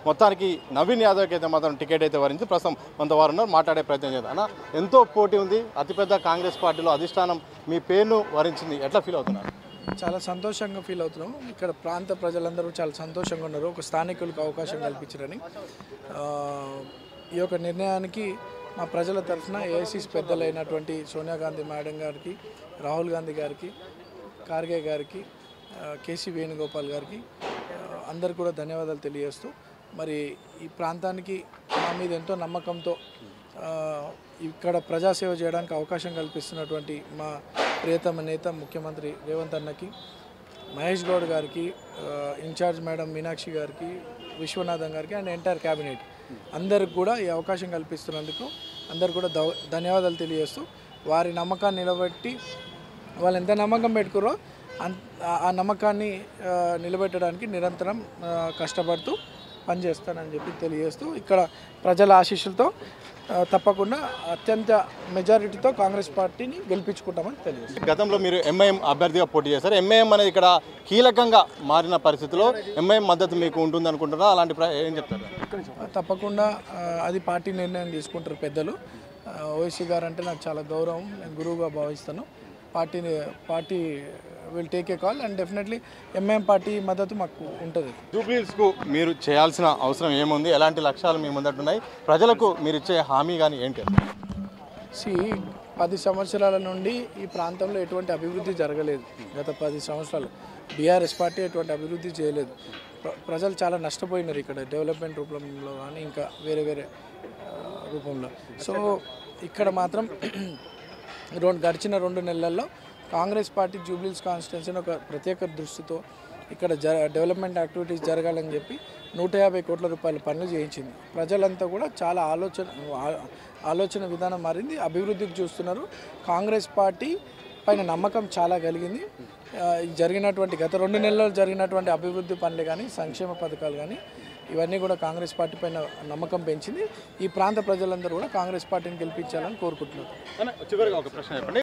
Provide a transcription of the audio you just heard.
మొత్తానికి నవీన్ యాదవ్కి అయితే మాత్రం టికెట్ అయితే వరించి ప్రస్తుతం కొంతవారు ఉన్నారు, మాట్లాడే ప్రయత్నం చేద్దాం. అన్న, ఎంతో పోటీ ఉంది, అతిపెద్ద కాంగ్రెస్ పార్టీలో అధిష్టానం మీ పేరును వరించింది, ఎట్లా ఫీల్ అవుతున్నారు? చాలా సంతోషంగా ఫీల్ అవుతున్నాం. ఇక్కడ ప్రాంత ప్రజలందరూ చాలా సంతోషంగా ఉన్నారు, ఒక స్థానికులకు అవకాశం కల్పించారని. ఈ యొక్క నిర్ణయానికి మా ప్రజల తరఫున ఏఐసిసి పెద్దలైనటువంటి సోనియా గాంధీ మేడం గారికి, రాహుల్ గాంధీ గారికి, ఖార్గే గారికి, కేసీ వేణుగోపాల్ గారికి అందరు కూడా ధన్యవాదాలు తెలియజేస్తూ, మరి ఈ ప్రాంతానికి మా మీద ఎంతో నమ్మకంతో ఇక్కడ ప్రజాసేవ చేయడానికి అవకాశం కల్పిస్తున్నటువంటి మా ప్రియతమ నేత ముఖ్యమంత్రి రేవంత్ అన్నకి, మహేష్ గౌడ్ గారికి, ఇన్ఛార్జ్ మేడం మీనాక్షి గారికి, విశ్వనాథన్ గారికి అండ్ ఎంటైర్ క్యాబినెట్ అందరికి కూడా ఈ అవకాశం కల్పిస్తున్నందుకు అందరు కూడా ధన్యవాదాలు తెలియజేస్తూ, వారి నమ్మకాన్ని నిలబెట్టి వాళ్ళు ఎంత నమ్మకం పెట్టుకురో ఆ నమ్మకాన్ని నిలబెట్టడానికి నిరంతరం కష్టపడుతూ పనిచేస్తానని చెప్పి తెలియజేస్తూ, ఇక్కడ ప్రజల ఆశీస్సులతో తప్పకుండా అత్యంత మెజారిటీతో కాంగ్రెస్ పార్టీని గెలిపించుకుంటామని తెలియజేస్తారు. గతంలో మీరు ఎంఐఎం అభ్యర్థిగా పోటీ చేశారు. ఎంఐఎం అనేది ఇక్కడ కీలకంగా మారిన పరిస్థితిలో ఎంఐఎం మద్దతు మీకు ఉంటుంది అనుకుంటున్నారా? అలాంటి ఏం చెప్తారు? తప్పకుండా అది పార్టీ నిర్ణయం తీసుకుంటారు పెద్దలు. ఓవైసీ గారు అంటే నాకు చాలా గౌరవం, నేను గురువుగా భావిస్తాను. Party will take a call and definitely MIM party మద్దతు మాకు ఉంటుంది. జూబ్లీహిల్స్కు మీరు చేయాల్సిన అవసరం ఏముంది? ఎలాంటి లక్ష్యాలు మీ ముందట్టున్నాయి? ప్రజలకు మీరు ఇచ్చే హామీ కానీ ఏంటి? 10 సంవత్సరాల నుండి ఈ ప్రాంతంలో ఎటువంటి అభివృద్ధి జరగలేదు. గత 10 సంవత్సరాలు బీఆర్ఎస్ పార్టీ ఎటువంటి అభివృద్ధి చేయలేదు. ప్రజలు చాలా నష్టపోయినారు ఇక్కడ, డెవలప్మెంట్ రూపంలో కానీ ఇంకా వేరే రూపంలో. సో ఇక్కడ మాత్రం గడిచిన 2 నెలల్లో కాంగ్రెస్ పార్టీ జూబ్లీహిల్స్ కాన్స్టిట్యున్సీని ఒక ప్రత్యేక దృష్టితో ఇక్కడ డెవలప్మెంట్ యాక్టివిటీస్ జరగాలని చెప్పి 150 కోట్ల రూపాయల పనులు చేయించింది. ప్రజలంతా కూడా చాలా ఆలోచన విధానం మారింది, అభివృద్ధికి చూస్తున్నారు. కాంగ్రెస్ పార్టీ పైన నమ్మకం చాలా కలిగింది. జరిగినటువంటి గత 2 నెలల్లో జరిగినటువంటి అభివృద్ధి పనులు కానీ, సంక్షేమ పథకాలు కానీ ఇవన్నీ కూడా కాంగ్రెస్ పార్టీ పైన నమ్మకం పెంచింది. ఈ ప్రాంత ప్రజలందరూ కూడా కాంగ్రెస్ పార్టీని గెలిపించాలని కోరుకుంటున్నారు. చివరిగా ఒక ప్రశ్న చెప్పండి.